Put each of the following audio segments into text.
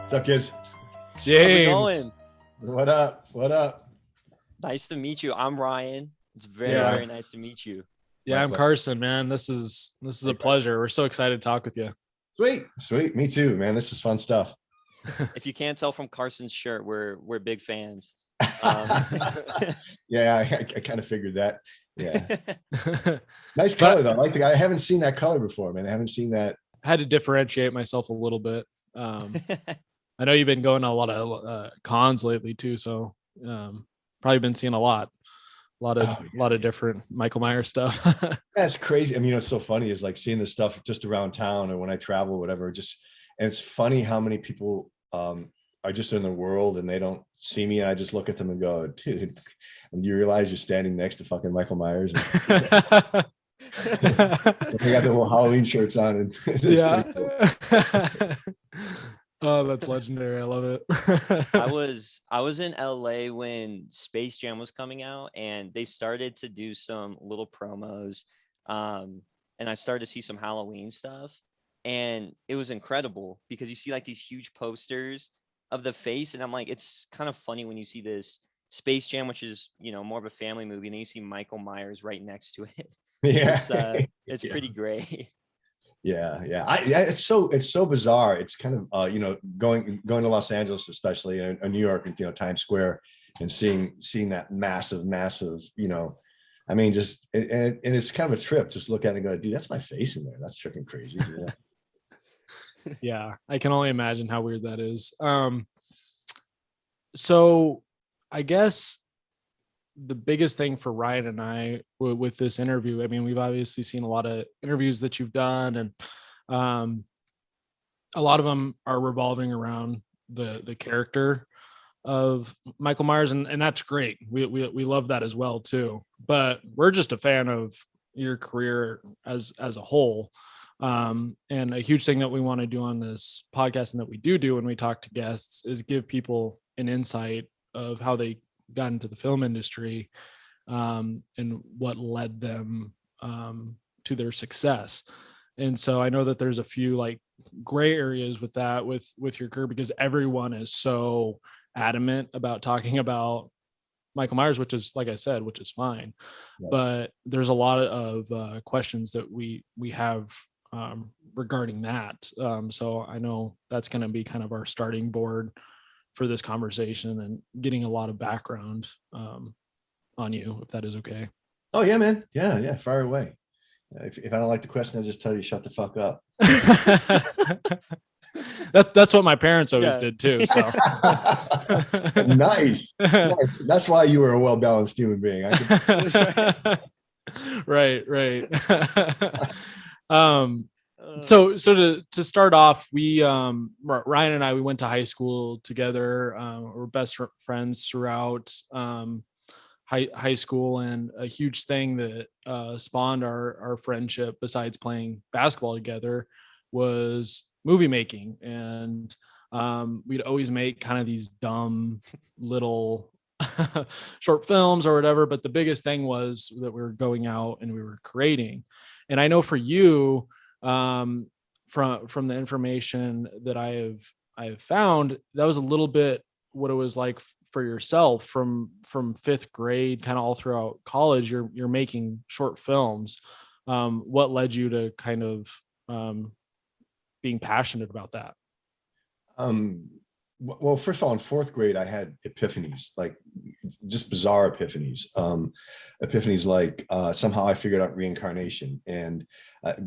What's up, kids? How's it James. going? What up? What up? Nice to meet you. I'm Ryan. It's very, Yeah. very nice to meet you. Yeah, My I'm pleasure. Carson, man. This is a pleasure. We're so excited to talk with you. Sweet, sweet. Me too, man. This is fun stuff. If you can't tell from Carson's shirt, we're big fans. Yeah, I kind of figured that. Yeah, I nice color though. I like the guy. I haven't seen that color before, man. I haven't seen that. had to differentiate myself a little bit. I know you've been going to a lot of cons lately too, so probably been seeing a lot of different Michael Myers stuff. That's crazy. I mean, it's so funny is like seeing this stuff just around town or when I travel, whatever. And it's funny how many people are just in the world and they don't see me. And I just look at them and go, dude, and you realize you're standing next to fucking Michael Myers. And they got their little Halloween shirts on. And it's pretty cool. Oh, that's legendary. I love it. I was in LA when Space Jam was coming out, and they started to do some little promos. And I started to see some Halloween stuff, and it was incredible because you see like these huge posters of the face, and I'm like, it's kind of funny when you see this Space Jam, which is, you know, more of a family movie, and then you see Michael Myers right next to it. Yeah. It's Yeah. pretty great. Yeah. It's so bizarre. It's kind of going to Los Angeles, especially in New York, and Times Square, and seeing that massive, I mean, just and it's kind of a trip. Just look at it and go, dude, that's my face in there. That's freaking crazy. Yeah, I can only imagine how weird that is. So I guess the biggest thing for Ryan and I with this interview, I mean, we've obviously seen a lot of interviews that you've done, and a lot of them are revolving around the character of Michael Myers, and that's great. We love that as well too. But we're just a fan of your career as a whole. And a huge thing that we want to do on this podcast, and that we do when we talk to guests, is give people an insight of how they got into the film industry, and what led them to their success. And so I know that there's a few like gray areas with that with your career, because everyone is so adamant about talking about Michael Myers, which is, like I said, which is fine. Right. But there's a lot of questions that we have regarding that. So I know that's going to be kind of our starting board for this conversation, and getting a lot of background on you, if that is okay. Oh yeah, man. Yeah. Fire away. If I don't like the question, I'll just tell you, shut the fuck up. That's what my parents always did too. So nice. That's why you were a well-balanced human being. Right. So to start off, we Ryan and I, we went to high school together. We're best friends throughout high school, and a huge thing that spawned our friendship, besides playing basketball together, was movie making. And we'd always make kind of these dumb little short films or whatever, but the biggest thing was that we were going out and we were creating. And I know for you, from the information that I have found, that was a little bit what it was like for yourself from fifth grade, kind of all throughout college. You're making short films. What led you to kind of being passionate about that? Well, first of all, in fourth grade, I had epiphanies, like just bizarre epiphanies. Epiphanies like somehow I figured out reincarnation. And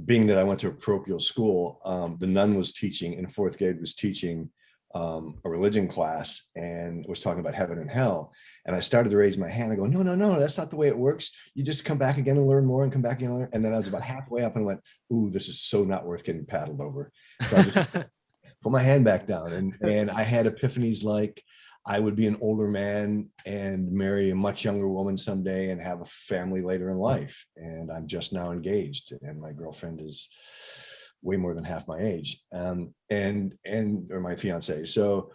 being that I went to a parochial school, the nun was teaching in fourth grade, was teaching a religion class, and was talking about heaven and hell. And I started to raise my hand and go, no, that's not the way it works. You just come back again and learn more, and come back again and learn. And then I was about halfway up and went, ooh, this is so not worth getting paddled over. So I just put my hand back down, and I had epiphanies like I would be an older man and marry a much younger woman someday and have a family later in life. And I'm just now engaged, and my girlfriend is way more than half my age, or my fiance. So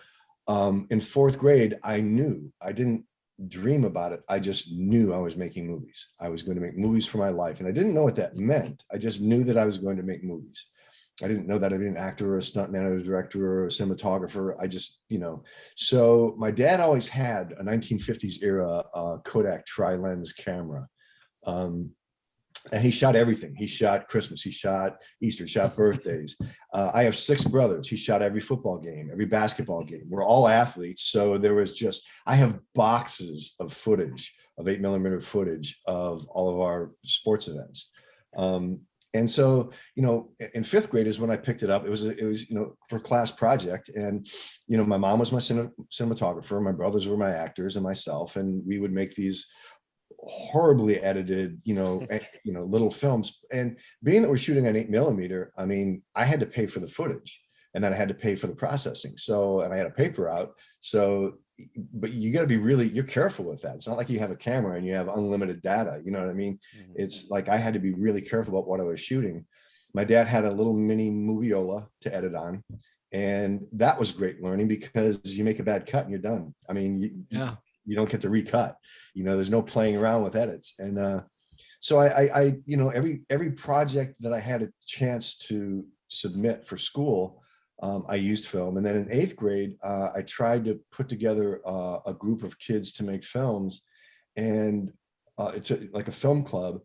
in fourth grade, I knew, I didn't dream about it. I just knew I was making movies. I was going to make movies for my life. And I didn't know what that meant. I just knew that I was going to make movies. I didn't know that I'd be an actor or a stuntman or a director or a cinematographer. I just, so my dad always had a 1950s era Kodak tri-lens camera. And he shot everything. He shot Christmas, he shot Easter, shot birthdays. I have 6 brothers. He shot every football game, every basketball game. We're all athletes. So there was I have boxes of footage, of 8mm footage of all of our sports events. And so, in 5th grade is when I picked it up. It was, for class project. And, my mom was my cinematographer. My brothers were my actors and myself. And we would make these horribly edited, little films. And being that we're shooting on 8mm, I mean, I had to pay for the footage, and then I had to pay for the processing. So, and I had a paper out. So, but you got to be you're careful with that. It's not like you have a camera and you have unlimited data. You know what I mean? Mm-hmm. It's like, I had to be really careful about what I was shooting. My dad had a little mini moviola to edit on. And that was great learning, because you make a bad cut and you're done. I mean, you don't get to recut, there's no playing around with edits. And so I every project that I had a chance to submit for school, I used film. And then in 8th grade, I tried to put together a group of kids to make films, and it's like a film club.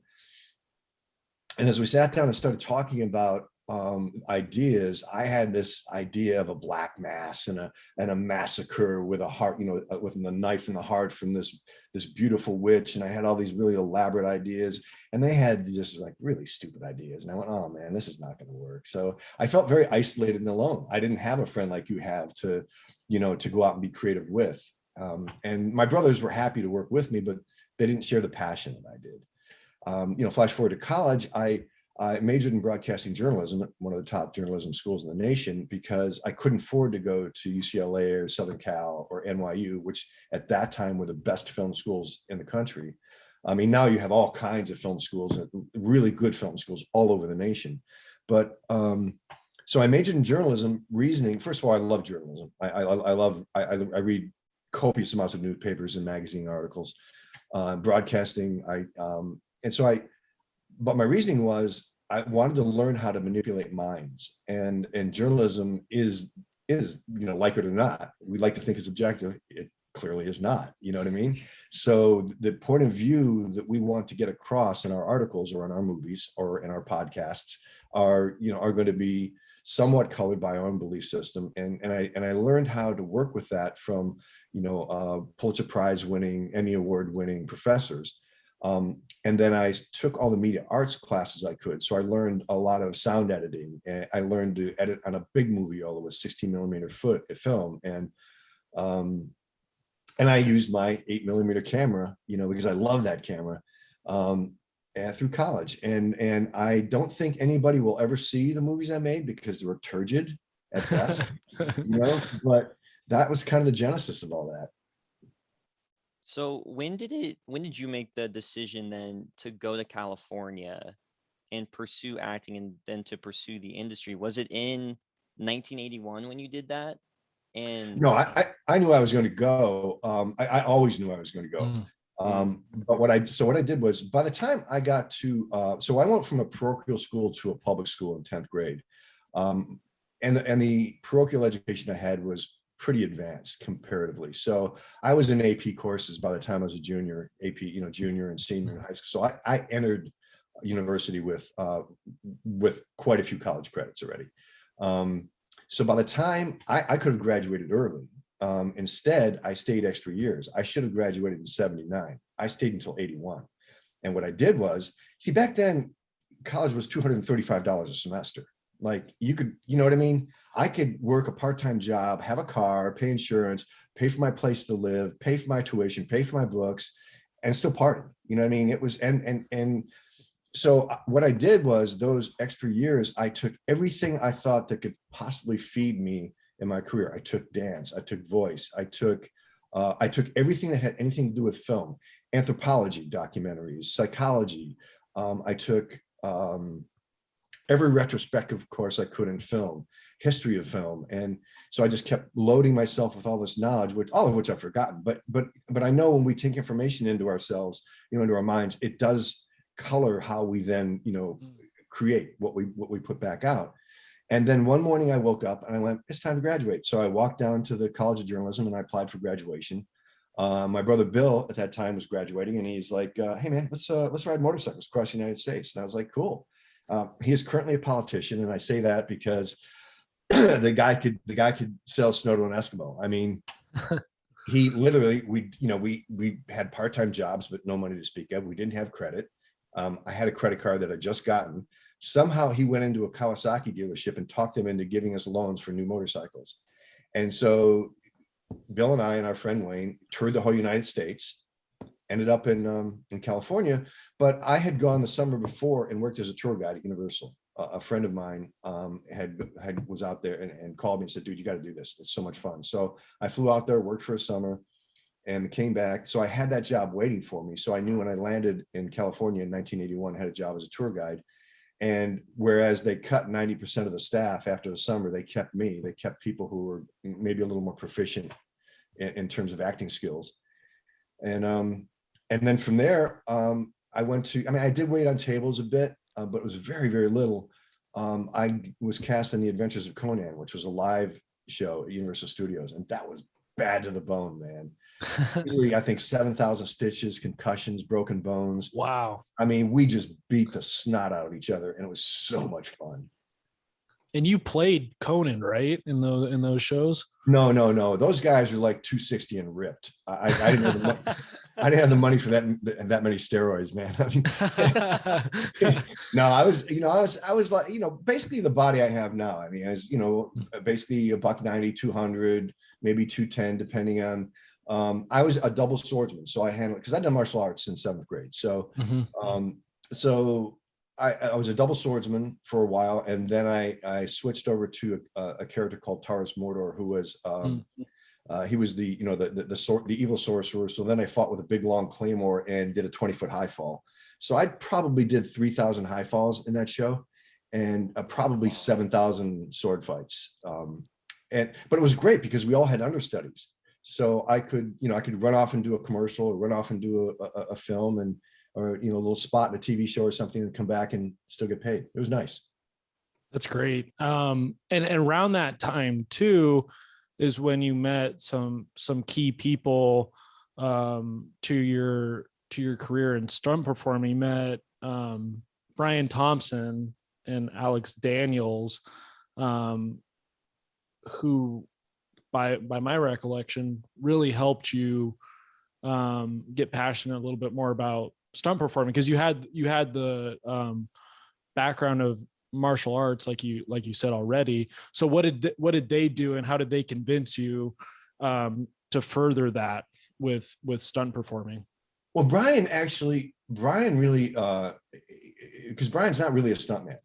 And as we sat down and started talking about ideas, I had this idea of a black mass and a massacre with a heart, with a knife in the heart from this beautiful witch. And I had all these really elaborate ideas, and they had just like really stupid ideas. And I went, oh man, this is not going to work. So I felt very isolated and alone. I didn't have a friend like you have to go out and be creative with. And my brothers were happy to work with me, but they didn't share the passion that I did. Flash forward to college, I majored in broadcasting journalism at one of the top journalism schools in the nation, because I couldn't afford to go to UCLA or Southern Cal or NYU, which at that time were the best film schools in the country. I mean, now you have all kinds of film schools, really good film schools all over the nation. But so I majored in journalism, reasoning. First of all, I love journalism. I read copious amounts of newspapers and magazine articles, broadcasting. But my reasoning was, I wanted to learn how to manipulate minds, and journalism is, like it or not, we like to think it's objective. It clearly is not, you know what I mean? So the point of view that we want to get across in our articles or in our movies or in our podcasts are going to be somewhat colored by our own belief system. And I learned how to work with that from, Pulitzer Prize winning, Emmy Award winning professors. And then I took all the media arts classes I could. So I learned a lot of sound editing, and I learned to edit on a big moviola with 16mm film. And I used my 8mm camera, because I love that camera, through college. And I don't think anybody will ever see the movies I made, because they were turgid at best, but that was kind of the genesis of all that. So when did you make the decision then to go to California and pursue acting, and then to pursue the industry? Was it in 1981 when you did that? And no, I knew I was going to go. I always knew I was going to go. But what I did was, by the time I got to, so I went from a parochial school to a public school in 10th grade. And the parochial education I had was pretty advanced comparatively. So I was in AP courses by the time I was a junior, AP, junior and senior in high school. So I entered university with quite a few college credits already. So by the time I could have graduated early, instead I stayed extra years. I should have graduated in 79. I stayed until 81. And what I did was, see, back then college was $235 a semester. Like, you could, you know what I mean? I could work a part-time job, have a car, pay insurance, pay for my place to live, pay for my tuition, pay for my books, and still party. You know what I mean? It was, and so what I did was, those extra years, I took everything I thought that could possibly feed me in my career. I took dance, I took voice, I took everything that had anything to do with film, anthropology, documentaries, psychology. I took every retrospective course I could in film, history of film. And so I just kept loading myself with all this knowledge, all of which I've forgotten. But I know when we take information into ourselves, into our minds, it does color how we then, create what we put back out. And then one morning I woke up and I went, it's time to graduate. So I walked down to the College of Journalism and I applied for graduation. My brother Bill at that time was graduating, and he's like, "Hey man, let's ride motorcycles across the United States." And I was like, "Cool." He is currently a politician, and I say that because the guy could sell snow to an Eskimo. I mean, he literally, we had part-time jobs but no money to speak of. We didn't have credit. I had a credit card that I'd just gotten. Somehow he went into a Kawasaki dealership and talked them into giving us loans for new motorcycles. And so Bill and I and our friend Wayne toured the whole United States, ended up in California, but I had gone the summer before and worked as a tour guide at Universal. A friend of mine was out there and called me and said, "Dude, you got to do this. It's so much fun." So I flew out there, worked for a summer, and came back. So I had that job waiting for me. So I knew when I landed in California in 1981, I had a job as a tour guide. And whereas they cut 90% of the staff after the summer, they kept me. They kept people who were maybe a little more proficient in terms of acting skills. And then from there, I did wait on tables a bit, but it was very, very little. I was cast in The Adventures of Conan, which was a live show at Universal Studios, and that was bad to the bone, man. Really, I think 7,000 stitches, concussions, broken bones. Wow. I mean, we just beat the snot out of each other, and it was so much fun. And you played Conan, right? In those shows? No. Those guys were like 260 and ripped. I didn't have the money. I didn't have the money for that many steroids, man. I mean, no, I was like, basically the body I have now. I mean, I was, basically $190, 200, maybe 210, depending on. I was a double swordsman, so I handled, because I'd done martial arts since 7th grade. So, so I was a double swordsman for a while, and then I switched over to a character called Taurus Mordor, who was he was the evil sorcerer. So then I fought with a big long claymore and did a 20-foot high fall. So I probably did 3,000 high falls in that show, and probably 7,000 sword fights. But it was great because we all had understudies. So I could run off and do a commercial, or run off and do a film, or a little spot in a TV show or something, and come back and still get paid. It was nice. That's great. And around that time too is when you met some key people to your career in stunt performing. You met Brian Thompson and Alex Daniels, who by my recollection really helped you get passionate a little bit more about stunt performing, because you had the background of martial arts, like you said already. So what did they do, and how did they convince you to further that with stunt performing? Well, Brian really, because Brian's not really a stuntman.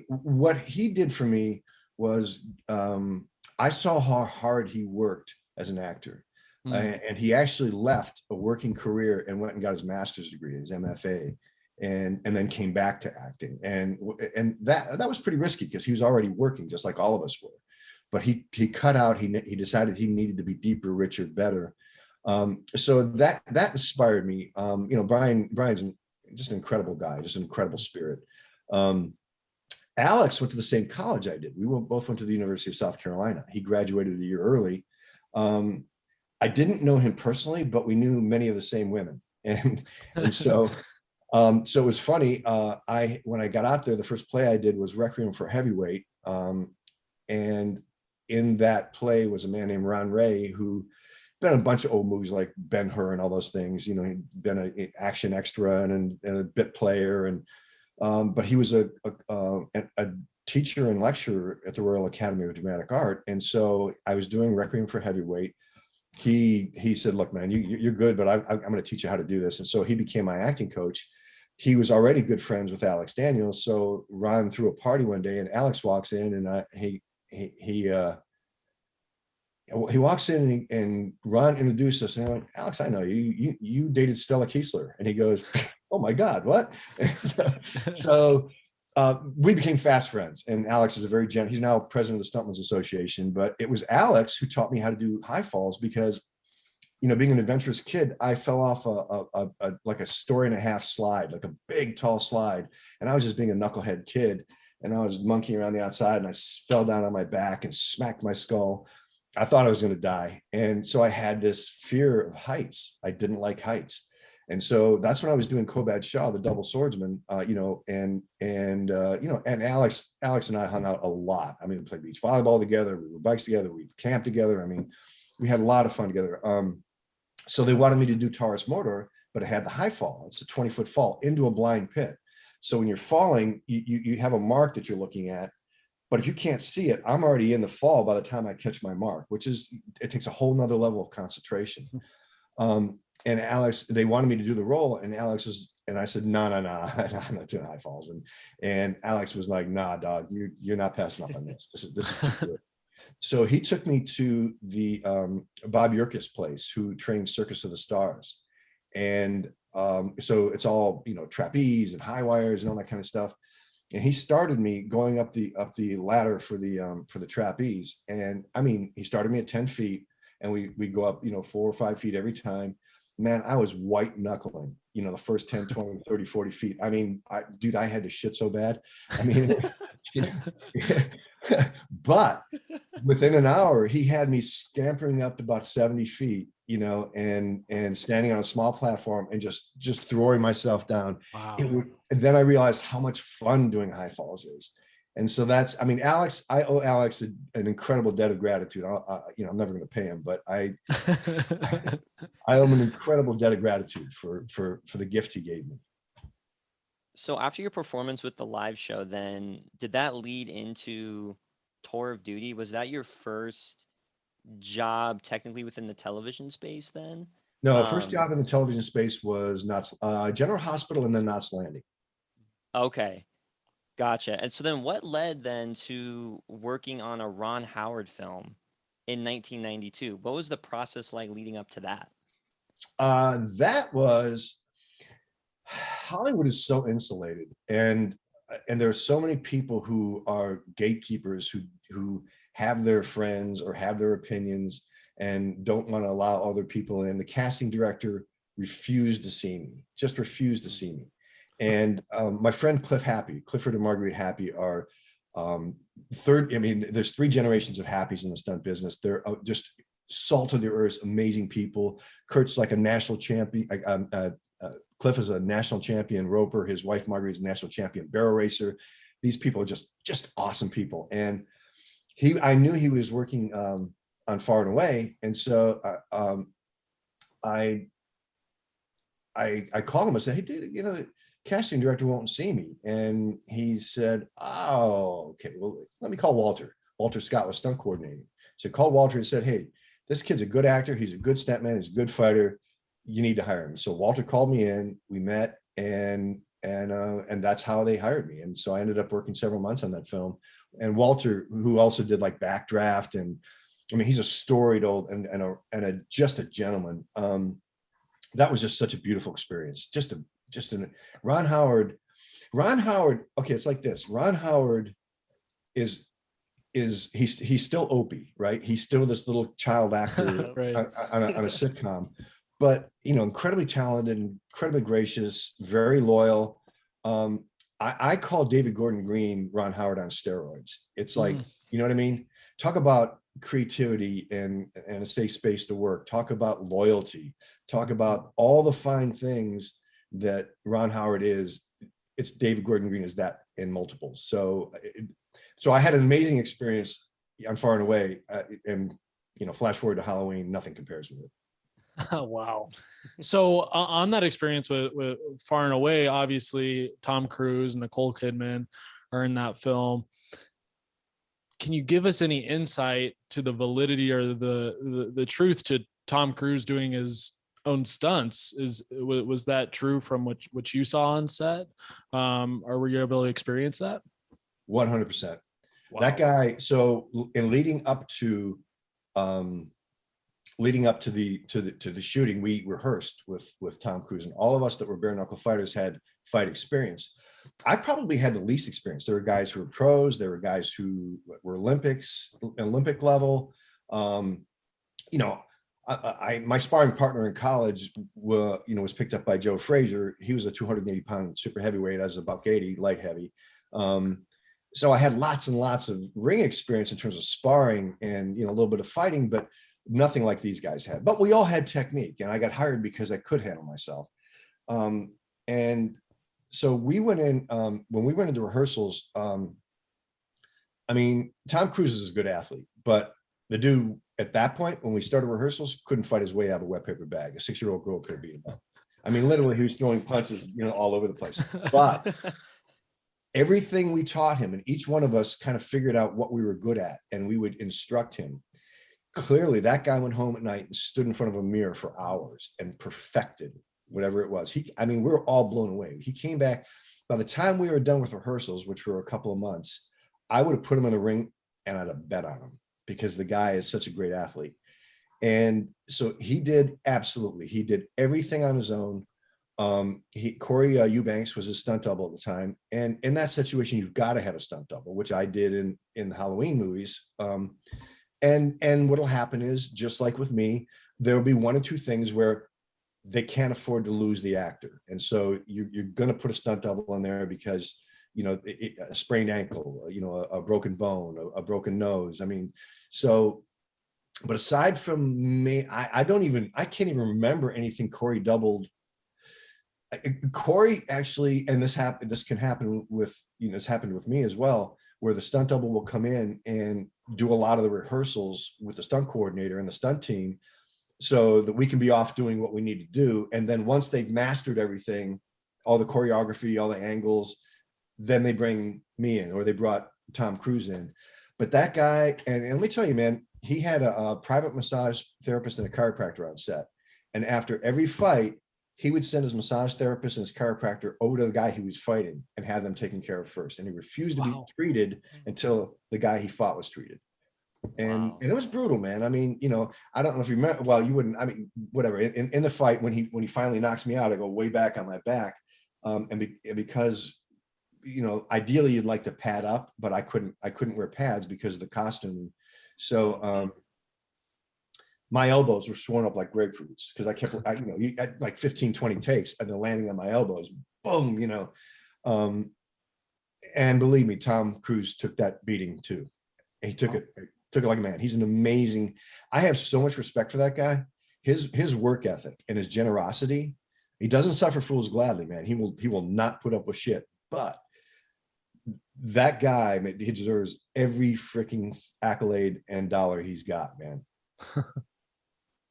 What he did for me was, I saw how hard he worked as an actor. And he actually left a working career and went and got his master's degree, his MFA, and then came back to acting. And that was pretty risky, because he was already working just like all of us were. But he cut out. He decided he needed to be deeper, richer, better. So that inspired me. Brian's just an incredible guy, just an incredible spirit. Alex went to the same college I did. We both went to the University of South Carolina. He graduated a year early. I didn't know him personally, but we knew many of the same women. And so it was funny. When I got out there, the first play I did was Requiem for a Heavyweight. And in that play was a man named Ron Ray, who been in a bunch of old movies like Ben-Hur and all those things. He'd been an action extra and a bit player. But he was a teacher and lecturer at the Royal Academy of Dramatic Art. And so I was doing Requiem for Heavyweight. He said, "Look, man, you're good, but I'm going to teach you how to do this." And so he became my acting coach. He was already good friends with Alex Daniels. So Ron threw a party one day, and Alex walks in, and he walks in, and Ron introduced us, and I went, "Alex, I know you. You dated Stella Kiesler." And he goes, "Oh my God, what?" So we became fast friends, and Alex is he's now president of the Stuntmen's Association, but it was Alex who taught me how to do high falls, because, being an adventurous kid, I fell off like a story and a half slide, like a big, tall slide. And I was just being a knucklehead kid. and I was monkeying around the outside, and I fell down on my back and smacked my skull. I thought I was going to die. And so I had this fear of heights. I didn't like heights. And so that's when I was doing Kobad Shah, the double swordsman, and Alex and I hung out a lot. I mean, we played beach volleyball together, we rode bikes together, we camped together. I mean, we had a lot of fun together. So they wanted me to do Taurus Motor, but it had the high fall. It's a 20-foot fall into a blind pit. So when you're falling, you have a mark that you're looking at, but if you can't see it, I'm already in the fall by the time I catch my mark, it takes a whole nother level of concentration. And Alex, they wanted me to do the role, and I said, no, I'm not doing high falls. And Alex was like, nah, dog, you're not passing up on this. This is too good. So he took me to the Bob Yurkis place, who trained Circus of the Stars. And so it's all, trapeze and high wires and all that kind of stuff. And he started me going up the ladder for the trapeze. And I mean, he started me at 10 feet, and we go up, 4 or 5 feet every time. Man, I was white knuckling, the first 10, 20, 30, 40 feet. I mean, I had to shit so bad. I mean, but within an hour, he had me scampering up to about 70 feet, and standing on a small platform and just throwing myself down. Wow. And then I realized how much fun doing high falls is. And so Alex, I owe Alex an incredible debt of gratitude. I'm never going to pay him, but I owe him an incredible debt of gratitude for the gift he gave me. So after your performance with the live show, then did that lead into Tour of Duty? Was that your first job technically within the television space then? No, first job in the television space was General Hospital and then Knots Landing. Okay. Gotcha. And so then what led then to working on a Ron Howard film in 1992? What was the process like leading up to that? That was, Hollywood is so insulated, and there are so many people who are gatekeepers who have their friends or have their opinions and don't want to allow other people in. The casting director refused to see me. And my friend Clifford and Marguerite Happy are there's 3 generations of Happies in the stunt business. They're just salt of the earth, amazing people. Kurt's like a national champion. Cliff is a national champion roper. His wife Marguerite is a national champion barrel racer. These people are just awesome people. And I knew he was working on Far and Away, and so I called him. I said, hey, dude, the casting director won't see me. And he said, oh, okay, well, let me call Walter. Walter Scott was stunt coordinating. So I called Walter and said, hey, this kid's a good actor. He's a good stuntman. He's a good fighter. You need to hire him. So Walter called me in, we met, and that's how they hired me. And so I ended up working several months on that film. And Walter, who also did like Backdraft, and I mean, he's a storied old and just a gentleman. That was just such a beautiful experience. Ron Howard. Okay, it's like this. Ron Howard he's still Opie, right? He's still this little child actor Right. on a sitcom, but incredibly talented, incredibly gracious, very loyal. I call David Gordon Green Ron Howard on steroids. It's like, you know what I mean? Talk about creativity and a safe space to work. Talk about loyalty. Talk about all the fine things that Ron Howard is. It's David Gordon Green is that in multiples. So I had an amazing experience on Far and Away, and flash forward to Halloween, nothing compares with it. Wow. So on that experience with Far and Away, obviously Tom Cruise and Nicole Kidman are in that film. Can you give us any insight to the validity or the truth to Tom Cruise doing his own stunts? Was that true from what you saw on set? Or were you able to experience that? 100%. Wow. That guy. So in leading up to the shooting, we rehearsed with Tom Cruise, and all of us that were bare knuckle fighters had fight experience. I probably had the least experience. There were guys who were pros. There were guys who were Olympic level. My sparring partner in college was picked up by Joe Frazier. He was a 280-pound super heavyweight. I was about 80 light heavy. so I had lots and lots of ring experience in terms of sparring and, a little bit of fighting, but nothing like these guys had. But we all had technique, and I got hired because I could handle myself. And so we went in, when we went into rehearsals, I mean, Tom Cruise is a good athlete, but the dude at that point, when we started rehearsals, couldn't fight his way out of a wet paper bag. A 6-year-old girl could beat him up. I mean, literally, he was throwing punches, all over the place. But everything we taught him, and each one of us kind of figured out what we were good at, and we would instruct him. Clearly, that guy went home at night and stood in front of a mirror for hours and perfected whatever it was. We were all blown away. He came back. By the time we were done with rehearsals, which were a couple of months, I would have put him in the ring and I'd have bet on him because the guy is such a great athlete. And so he did everything on his own. Corey Eubanks was his stunt double at the time. And in that situation, you've got to have a stunt double, which I did in the Halloween movies. And what'll happen is, just like with me, there'll be one or two things where they can't afford to lose the actor. And so you're going to put a stunt double in there because, a sprained ankle, a broken bone, a broken nose. I mean, but aside from me, I can't even remember anything Corey doubled. Corey actually, and this can happen with, it's happened with me as well, where the stunt double will come in and do a lot of the rehearsals with the stunt coordinator and the stunt team so that we can be off doing what we need to do. And then once they've mastered everything, all the choreography, all the angles, then they bring me in, or they brought Tom Cruise in. But that guy, and let me tell you, man, he had a private massage therapist and a chiropractor on set. And after every fight, he would send his massage therapist and his chiropractor over to the guy he was fighting and have them taken care of first. And he refused to be treated until the guy he fought was treated. And it was brutal, man. I mean, I don't know if you remember, well, you wouldn't, I mean, whatever. In the fight, when he finally knocks me out, I go way back on my back. Because, ideally you'd like to pad up, but I couldn't wear pads because of the costume. So, my elbows were sworn up like grapefruits because I kept, you had like 15, 20 takes and then landing on my elbows, boom, and believe me, Tom Cruise took that beating too. He took it like a man. He's an amazing, I have so much respect for that guy. His work ethic and his generosity, he doesn't suffer fools gladly, man. He will not put up with shit, but that guy, he deserves every freaking accolade and dollar he's got, man.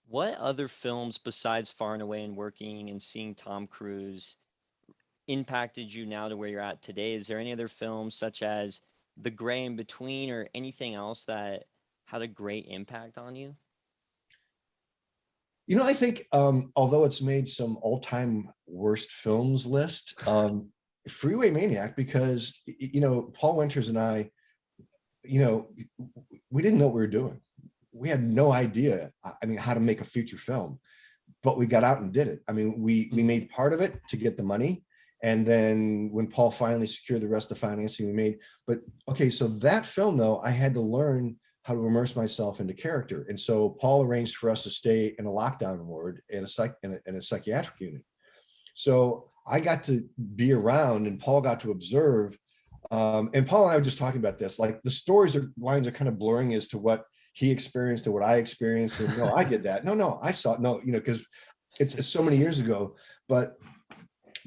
What other films besides Far and Away and Working and seeing Tom Cruise impacted you now to where you're at today? Is there any other films such as The Gray in Between or anything else that had a great impact on you? I think although it's made some all-time worst films list, Freeway Maniac, because, Paul Winters and I, we didn't know what we were doing. We had no idea, how to make a feature film, but we got out and did it. I mean, we made part of it to get the money. And then when Paul finally secured the rest of the financing, we made, but okay, so that film though, I had to learn how to immerse myself into character. And so Paul arranged for us to stay in a lockdown ward in a psychiatric unit. So I got to be around and Paul got to observe. And Paul and I were just talking about this, like the lines are kind of blurring as to what he experienced and what I experienced. And no, I get that. No, I saw it. No, because it's so many years ago, but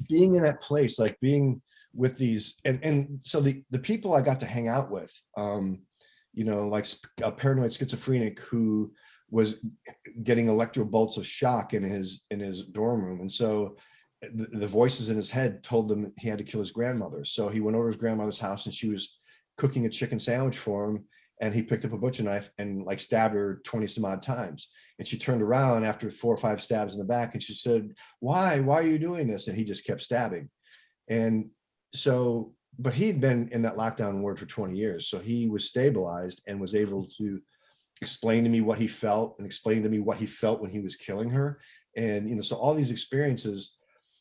being in that place, like being with these, and so the people I got to hang out with, like a paranoid schizophrenic who was getting electrobolts of shock in his dorm room. And so the voices in his head told him he had to kill his grandmother. So he went over to his grandmother's house and she was cooking a chicken sandwich for him. And he picked up a butcher knife and like stabbed her 20 some odd times. And she turned around after 4 or 5 stabs in the back and she said, why are you doing this? And he just kept stabbing. And so, but he'd been in that lockdown ward for 20 years. So he was stabilized and was able to explain to me what he felt and explain to me what he felt when he was killing her. And, so all these experiences.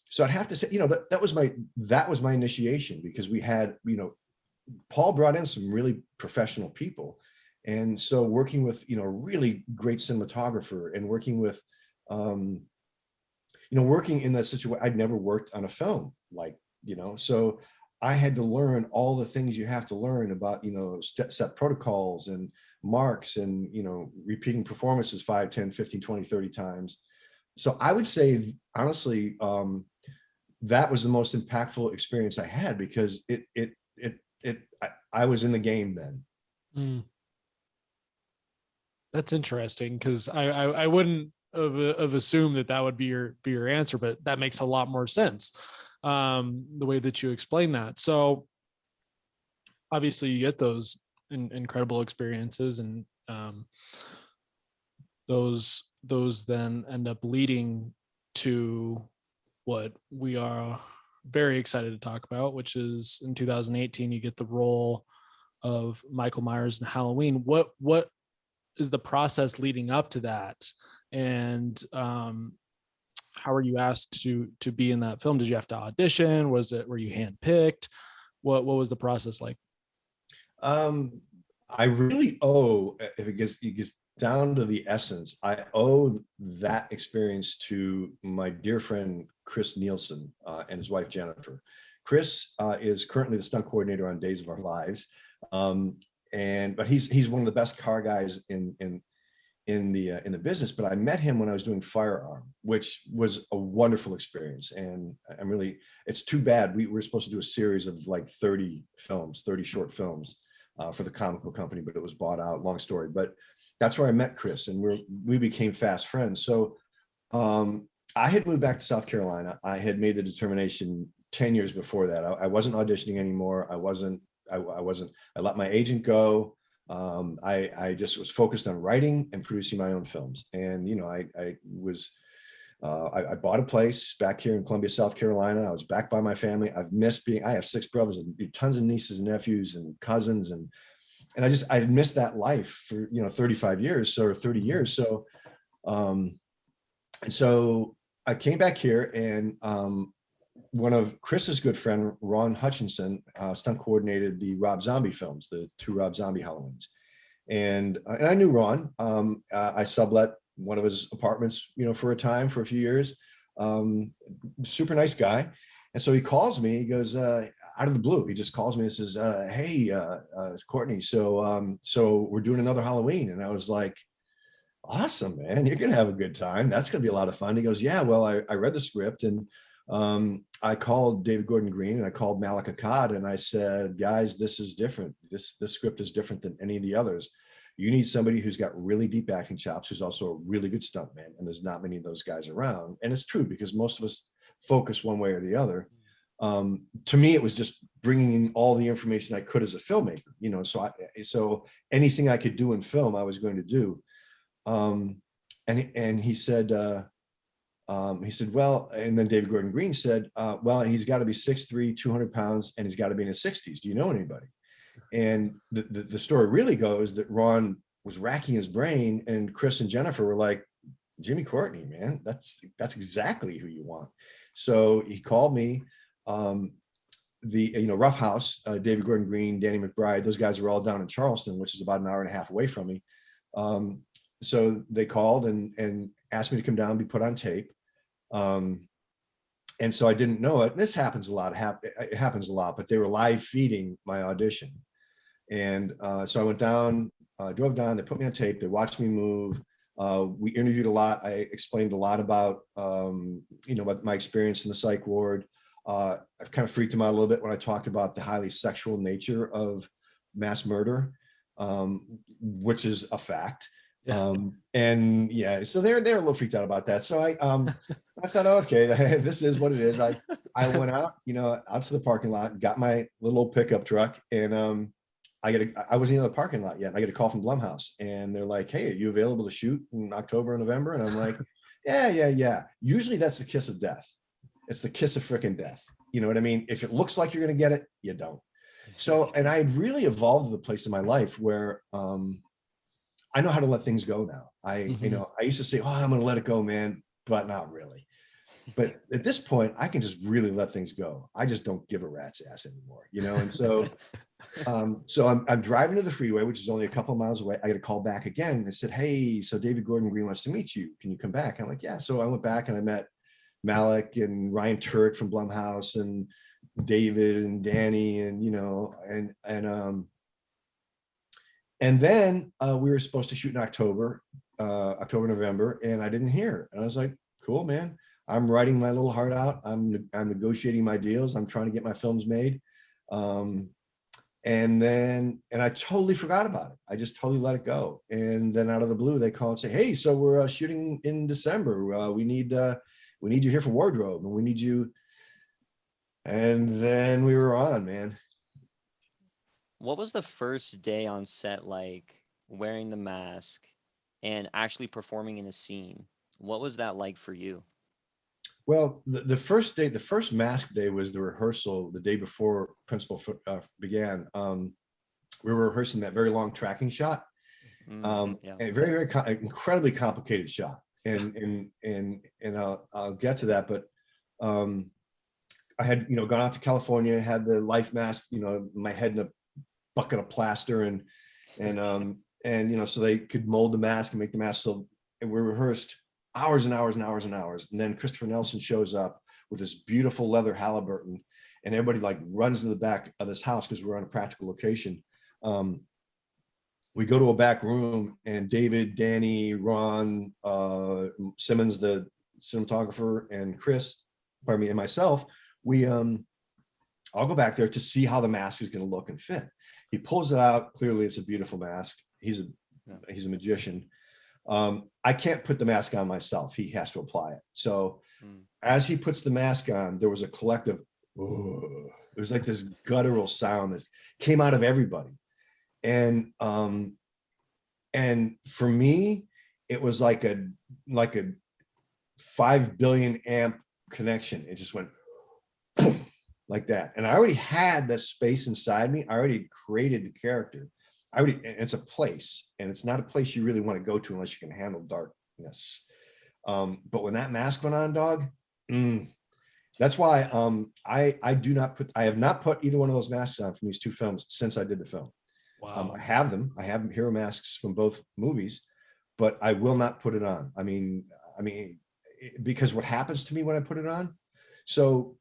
So I'd have to say, that was my initiation, because we had, Paul brought in some really professional people. And so working with, a really great cinematographer and working with, working in that situation, I'd never worked on a film, like, so I had to learn all the things you have to learn about, set protocols and marks and, repeating performances 5, 10, 15, 20, 30 times. So I would say, honestly, that was the most impactful experience I had, because I was in the game then. Mm. That's interesting, because I wouldn't have assumed that would be your answer, but that makes a lot more sense, the way that you explain that. So obviously you get those incredible experiences, and those then end up leading to what we are very excited to talk about, which is in 2018 you get the role of Michael Myers in Halloween. What is the process leading up to that, and how were you asked to be in that film? Did you have to audition? Were you handpicked? What was the process like? I really owe, if it gets down to the essence, I owe that experience to my dear friend Chris Nielsen and his wife Jennifer. Chris is currently the stunt coordinator on Days of Our Lives, but he's one of the best car guys in the business. But I met him when I was doing Firearm, which was a wonderful experience. And it's too bad we were supposed to do a series of like 30 short films for the comic book company, but it was bought out. Long story, but that's where I met Chris, and we became fast friends. So I had moved back to South Carolina. I had made the determination 10 years before that. I wasn't auditioning anymore. I let my agent go. I just was focused on writing and producing my own films. And, I bought a place back here in Columbia, South Carolina. I was back by my family. I have 6 brothers and tons of nieces and nephews and cousins. And I missed that life for, 35 years or 30 years. So, and so I came back here, and one of Chris's good friend, Ron Hutchinson, stunt coordinated the Rob Zombie films, the 2 Rob Zombie Halloweens. And I knew Ron. I sublet one of his apartments, for a few years. Super nice guy. And so he calls me, he goes, out of the blue, he just calls me and says, hey, Courtney, so we're doing another Halloween. And I was like, awesome, man, you're going to have a good time. That's going to be a lot of fun. He goes, yeah, well, I read the script, and I called David Gordon Green and I called Malik Akkad, and I said, guys, this is different. This script is different than any of the others. You need somebody who's got really deep acting chops, who's also a really good stuntman. And there's not many of those guys around. And it's true, because most of us focus one way or the other. To me, it was just bringing in all the information I could as a filmmaker, so anything I could do in film, I was going to do. And he said, well, and then David Gordon Green said, well, he's got to be 6'3", 200 pounds, and he's got to be in his 60s. Do you know anybody? And the story really goes that Ron was racking his brain, and Chris and Jennifer were like, Jimmy Courtney, man, that's exactly who you want. So he called me. Rough House, David Gordon Green, Danny McBride, those guys were all down in Charleston, which is about an hour and a half away from me. So they called and asked me to come down and be put on tape. And so I didn't know it. This happens a lot. It happens a lot, but they were live feeding my audition. And so I went down, drove down, they put me on tape, they watched me move. We interviewed a lot. I explained a lot about, about my experience in the psych ward. I kind of freaked them out a little bit when I talked about the highly sexual nature of mass murder, which is a fact. Yeah. And yeah, so they're a little freaked out about that. So I thought, okay, this is what it is. I went out, out to the parking lot, got my little old pickup truck, and I wasn't in the parking lot yet. And I get a call from Blumhouse, and they're like, hey, are you available to shoot in October and November? And I'm like, yeah. Usually that's the kiss of death. It's the kiss of freaking death. You know what I mean? If it looks like you're going to get it, you don't. So, and I had really evolved to the place in my life where I know how to let things go now. I used to say, oh, I'm going to let it go, man, but not really. But at this point, I can just really let things go. I just don't give a rat's ass anymore, And so, so I'm driving to the freeway, which is only a couple of miles away. I got a call back again. And they said, hey, so David Gordon Green wants to meet you. Can you come back? I'm like, yeah. So I went back and I met Malik and Ryan Turk from Blumhouse and David and Danny and, and then we were supposed to shoot in October, November, and I didn't hear. And I was like, cool, man. I'm writing my little heart out. I'm negotiating my deals. I'm trying to get my films made. And I totally forgot about it. I just totally let it go. And then out of the blue, they call and say, hey, so we're shooting in December. We need you here for wardrobe, and we need you. And then we were on, man. What was the first day on set like, wearing the mask and actually performing in a scene? What was that like for you? Well, the first day, the first mask day was the rehearsal the day before principal began. We were rehearsing that very long tracking shot, a very incredibly complicated shot, and I'll get to that. But I had gone out to California, had the life mask, my head in a bucket of plaster, and so they could mold the mask and make the mask. So and we rehearsed hours and hours and hours and hours. And then Christopher Nelson shows up with this beautiful leather Halliburton, and everybody like runs to the back of this house because we're on a practical location. We go to a back room, and David, Danny, Ron, Simmons, the cinematographer, and and myself, we I'll go back there to see how the mask is going to look and fit. He pulls it out. Clearly, it's a beautiful mask. He's a magician. I can't put the mask on myself. He has to apply it. So as he puts the mask on, there was a collective, it was like this guttural sound that came out of everybody. And for me, it was like a 5 billion amp connection. It just went like that. And I already had that space inside me. I already created the character. It's a place, and it's not a place you really want to go to unless you can handle darkness. But when that mask went on, dog, that's why I have not put either one of those masks on from these two films since I did the film. Wow. I have them. I have hero masks from both movies, but I will not put it on. I mean, because what happens to me when I put it on? So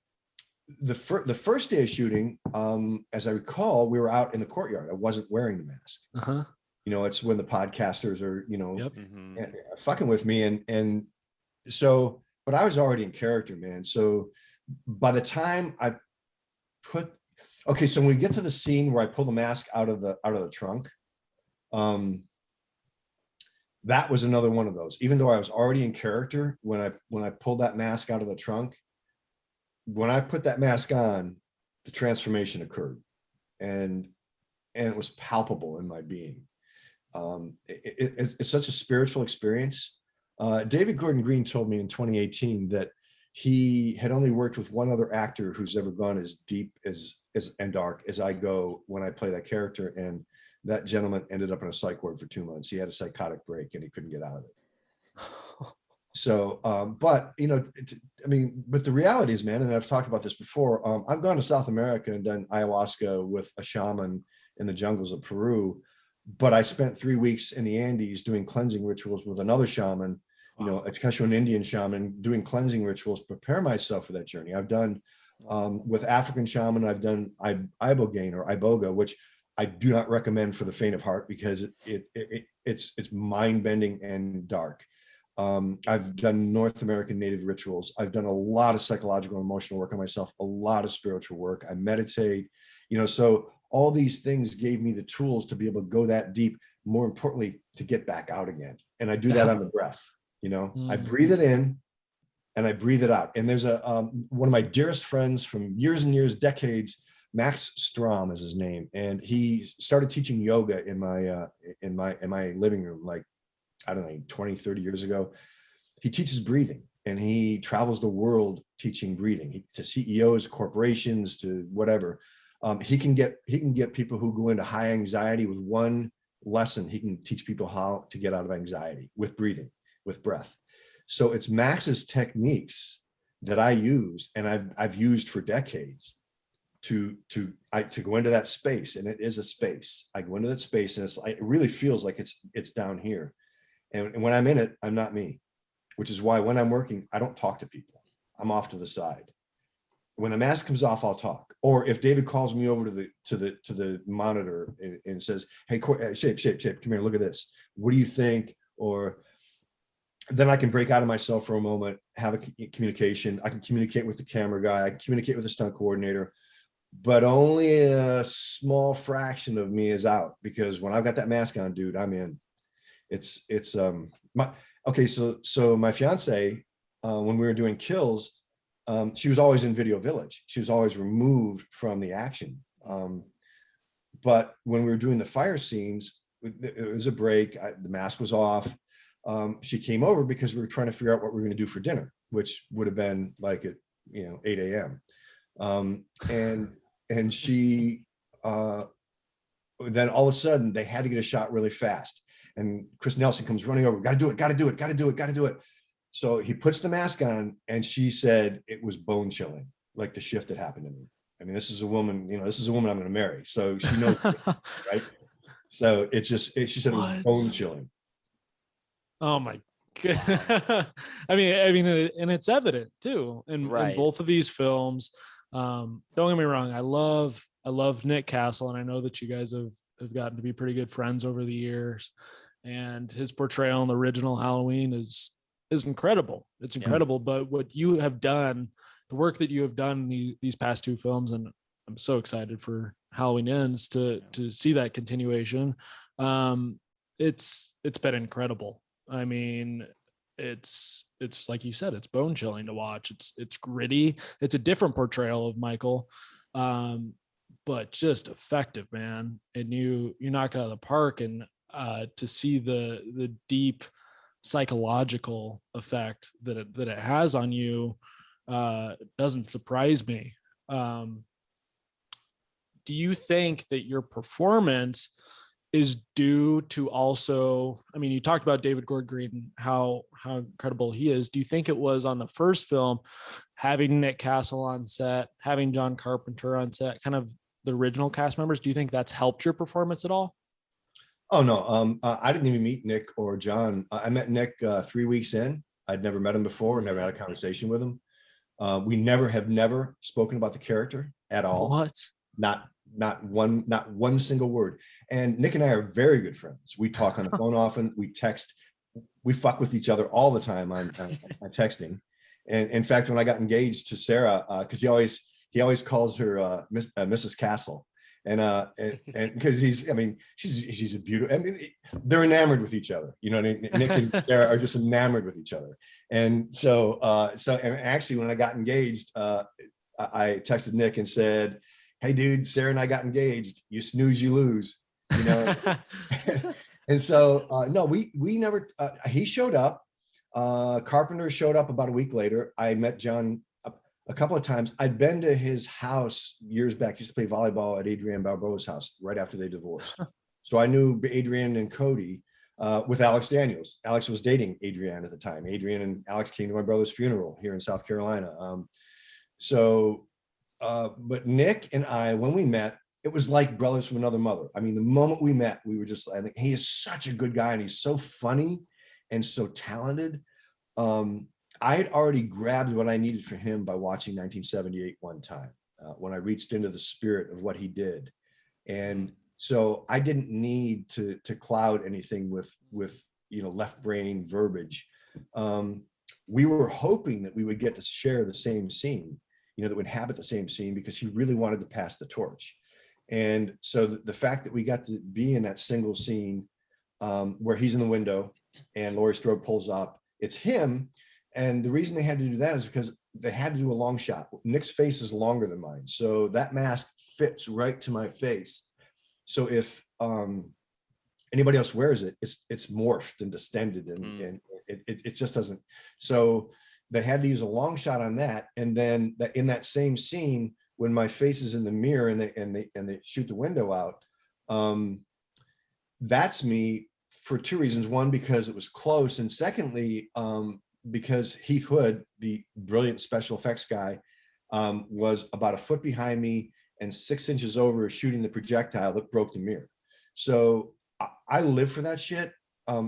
the first day of shooting, as I recall, we were out in the courtyard. I wasn't wearing the mask. Uh-huh. It's when the podcasters are, Yep. fucking with me. And so, but I was already in character, man. So by the time so when we get to the scene where I pull the mask out of the trunk, that was another one of those. Even though I was already in character, when I pulled that mask out of the trunk, when I put that mask on, the transformation occurred, and it was palpable in my being. It's such a spiritual experience. David Gordon Green told me in 2018 that he had only worked with one other actor who's ever gone as deep and dark as I go when I play that character. And that gentleman ended up in a psych ward for 2 months. He had a psychotic break and he couldn't get out of it. So, but but the reality is, man, and I've talked about this before. I've gone to South America and done ayahuasca with a shaman in the jungles of Peru, but I spent 3 weeks in the Andes doing cleansing rituals with another shaman, a Quechuan Indian shaman, doing cleansing rituals to prepare myself for that journey. I've done with African shaman, I've done ibogaine or iboga, which I do not recommend for the faint of heart because it's mind-bending and dark. I've done North American native rituals. I've done a lot of psychological and emotional work on myself, a lot of spiritual work. I meditate, so all these things gave me the tools to be able to go that deep, more importantly, to get back out again. And I do that on the breath, I breathe it in and I breathe it out. And there's one of my dearest friends from years and years, decades, Max Strom is his name. And he started teaching yoga in my living room, like, I don't know, 20, 30 years ago. He teaches breathing and he travels the world teaching breathing to CEOs, corporations, to whatever. He can get people who go into high anxiety with one lesson. He can teach people how to get out of anxiety with breathing, with breath. So it's Max's techniques that I use and I've used for decades to go into that space. And it is a space. I go into that space and it really feels like it's down here. And when I'm in it, I'm not me, which is why when I'm working, I don't talk to people. I'm off to the side. when the mask comes off, I'll talk. Or if David calls me over to the monitor and says, "Hey, Shape, come here, look at this. What do you think?" Or then I can break out of myself for a moment, have a communication. I can communicate with the camera guy. I can communicate with the stunt coordinator, but only a small fraction of me is out, because when I've got that mask on, dude, I'm in. So my fiance, when we were doing kills, she was always in Video Village. She was always removed from the action. But when we were doing the fire scenes, it was a break. The mask was off. She came over because we were trying to figure out what we were going to do for dinner, which would have been like at 8 a.m. And she then all of a sudden they had to get a shot really fast. And Chris Nelson comes running over, got to do it. So he puts the mask on, and she said it was bone chilling, like the shift that happened to me. I mean, this is a woman I'm going to marry. So she knows, right? So she said it was bone chilling. Oh my God. I mean, and it's evident too in both of these films. Don't get me wrong. I love Nick Castle, and I know that you guys have gotten to be pretty good friends over the years, and his portrayal in the original Halloween is incredible. It's incredible. But what you have done, the work that you have done these past two films, and I'm so excited for Halloween Ends to see that continuation. It's been incredible. I mean, it's like you said, it's bone chilling to watch. It's gritty. It's a different portrayal of Michael, but just effective, man. And you knock it out of the park. And to see the deep psychological effect that it has on you doesn't surprise me. Do you think that your performance is due to also, I mean, you talked about David Gordon Green, how incredible he is. Do you think it was on the first film, having Nick Castle on set, having John Carpenter on set, kind of the original cast members? Do you think that's helped your performance at all? Oh, no. I didn't even meet Nick or John. I met Nick 3 weeks in. I'd never met him before, never had a conversation with him. We have never spoken about the character at all. What? Not one single word. And Nick and I are very good friends. We talk on the phone often. We text. We fuck with each other all the time on texting. And in fact, when I got engaged to Sarah, because he always calls her Mrs. Castle. And because she's a beautiful, I mean, they're enamored with each other. You know what I mean? Nick and Sarah are just enamored with each other. And so and actually when I got engaged, I texted Nick and said, "Hey dude, Sarah and I got engaged. You snooze, you lose," you know? And so, no, we never, he showed up. Carpenter showed up about a week later. I met John a couple of times. I'd been to his house years back. He used to play volleyball at Adrienne Balboa's house right after they divorced. So I knew Adrienne and Cody with Alex Daniels. Alex was dating Adrienne at the time. Adrienne and Alex came to my brother's funeral here in South Carolina. But Nick and I, when we met, it was like brothers from another mother. I mean, the moment we met, we were just, I think he is such a good guy and he's so funny and so talented. I had already grabbed what I needed for him by watching 1978 one time, when I reached into the spirit of what he did. And so I didn't need to cloud anything with left brain verbiage. We were hoping that we would get to share the same scene, that would inhabit the same scene, because he really wanted to pass the torch. And so the fact that we got to be in that single scene where he's in the window and Laurie Strode pulls up, it's him. And the reason they had to do that is because they had to do a long shot. Nick's face is longer than mine, so that mask fits right to my face. So if anybody else wears it, it's morphed and distended, and it just doesn't. So they had to use a long shot on that, and then in that same scene, when my face is in the mirror and they shoot the window out, that's me for two reasons. One, because it was close, and secondly, because Heath Hood, the brilliant special effects guy, was about a foot behind me and 6 inches over shooting the projectile that broke the mirror. So I live for that shit.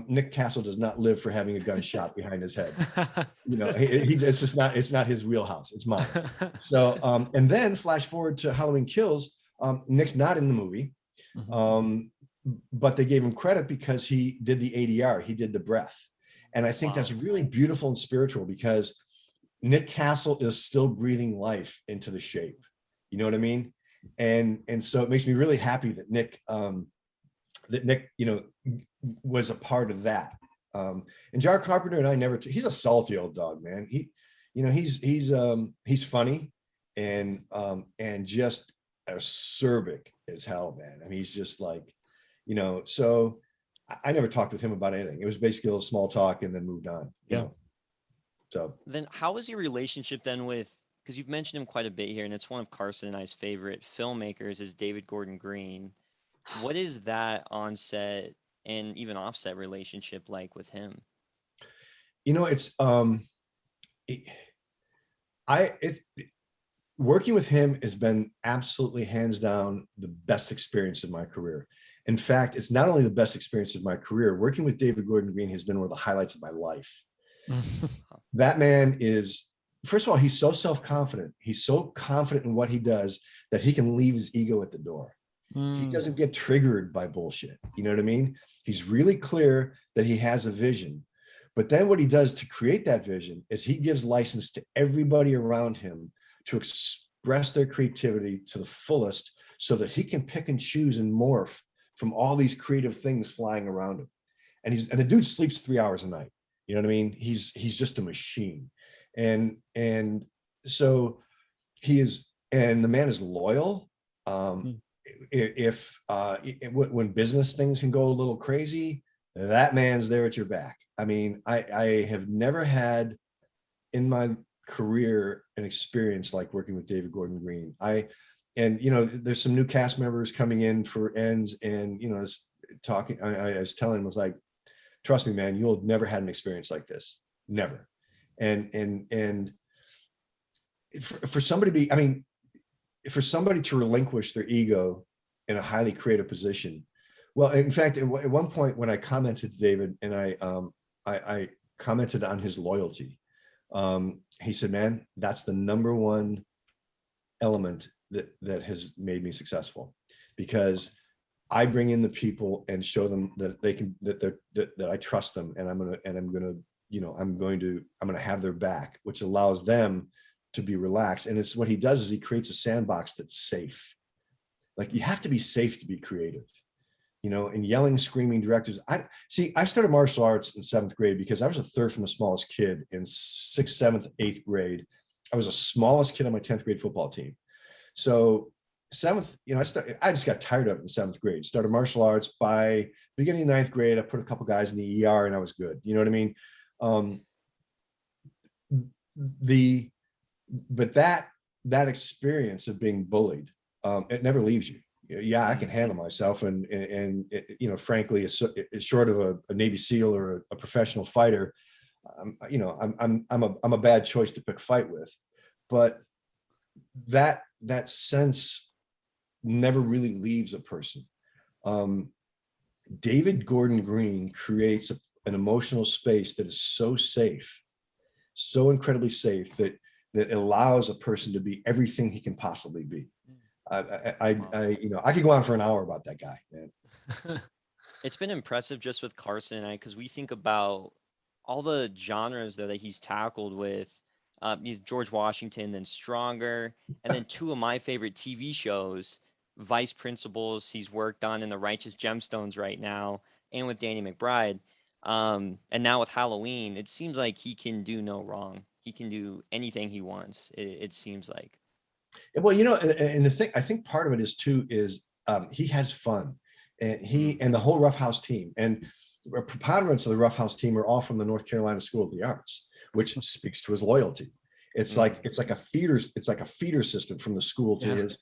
Nick Castle does not live for having a gun shot behind his head. It's just not, it's not his wheelhouse. It's mine. So, and then flash forward to Halloween Kills. Nick's not in the movie, but they gave him credit because he did the ADR. He did the breath. And I think that's really beautiful and spiritual because Nick Castle is still breathing life into the shape. You know what I mean? And so it makes me really happy that Nick, was a part of that. And John Carpenter and I he's a salty old dog, man. He's funny and just acerbic as hell, man. I mean, he's just like, so I never talked with him about anything. It was basically a little small talk and then moved on. You know? So then how was your relationship then with, because you've mentioned him quite a bit here, and it's one of Carson and I's favorite filmmakers is David Gordon Green. What is that on-set and even offset relationship like with him? It's working with him has been absolutely hands down the best experience of my career. In fact, it's not only the best experience of my career, working with David Gordon Green has been one of the highlights of my life. That man is, first of all, he's so self-confident. He's so confident in what he does that he can leave his ego at the door. He doesn't get triggered by bullshit. You know what I mean? He's really clear that he has a vision. But then what he does to create that vision is he gives license to everybody around him to express their creativity to the fullest so that he can pick and choose and morph from all these creative things flying around him. And the dude sleeps 3 hours a night. You know what I mean? He's just a machine. And so he is, and the man is loyal. When business things can go a little crazy, that man's there at your back. I mean, I have never had in my career an experience like working with David Gordon Green. There's some new cast members coming in for ends, and I was talking, I was telling him, I was like, trust me, man, you'll have never had an experience like this. Never. And for somebody for somebody to relinquish their ego in a highly creative position. Well, in fact, at one point when I commented to David and I commented on his loyalty, he said, man, that's the number one element that has made me successful, because I bring in the people and show them that they can, that I trust them, and I'm going to have their back, which allows them to be relaxed. And it's what he does is he creates a sandbox that's safe. Like, you have to be safe to be creative, and yelling, screaming directors. I started martial arts in 7th grade because I was a third from the smallest kid in 6th, 7th, 8th grade. I was the smallest kid on my 10th grade football team. So 7th, I just got tired of it in 7th grade. Started martial arts. By beginning of 9th grade, I put a couple guys in the ER and I was good. You know what I mean? But that experience of being bullied, it never leaves you. Yeah, I can handle myself, and frankly, short of a Navy SEAL or a professional fighter, I'm a bad choice to pick fight with. But that sense never really leaves a person. David Gordon Green creates an emotional space that is so safe, so incredibly safe, that allows a person to be everything he can possibly be. I could go on for an hour about that guy, man. It's been impressive just with Carson and I, because we think about all the genres though that he's tackled with. He's George Washington, then Stronger, and then 2 of my favorite TV shows, Vice Principals. He's worked on in The Righteous Gemstones right now, and with Danny McBride, and now with Halloween. It seems like he can do no wrong. He can do anything he wants. It seems like. Well, and the thing, I think part of it is too, is he has fun, and he and the whole Rough House team, and a preponderance of the Rough House team are all from the North Carolina School of the Arts, which speaks to his loyalty. It's like a feeder system from the school to his,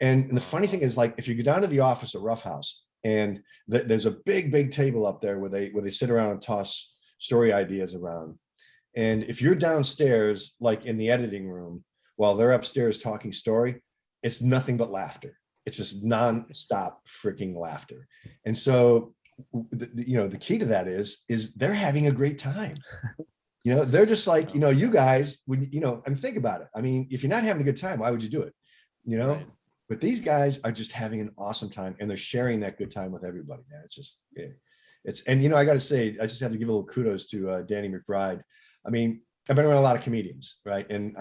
And the funny thing is, like, if you go down to the office at Rough House, and there's a big table up there where they sit around and toss story ideas around. And if you're downstairs, like in the editing room, while they're upstairs talking story, it's nothing but laughter. It's just non-stop freaking laughter. And so the key to that is they're having a great time. They're just like, you guys, and think about it. I mean, if you're not having a good time, why would you do it? Right. But these guys are just having an awesome time, and they're sharing that good time with everybody, man. It's just, and I got to say, I just have to give a little kudos to Danny McBride. I mean, I've been around a lot of comedians, right? And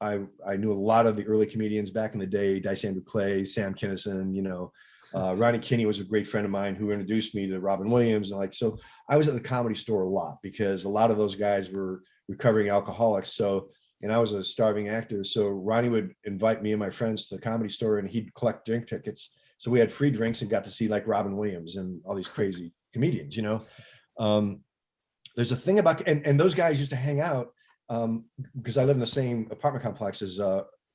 I knew a lot of the early comedians back in the day, Dice Andrew Clay, Sam Kinison, Ronnie Kinney was a great friend of mine who introduced me to Robin Williams. And so I was at the Comedy Store a lot because a lot of those guys were recovering alcoholics. And I was a starving actor. So Ronnie would invite me and my friends to the Comedy Store, and he'd collect drink tickets. So we had free drinks and got to see like Robin Williams and all these crazy comedians, There's a thing about, and those guys used to hang out because I live in the same apartment complex as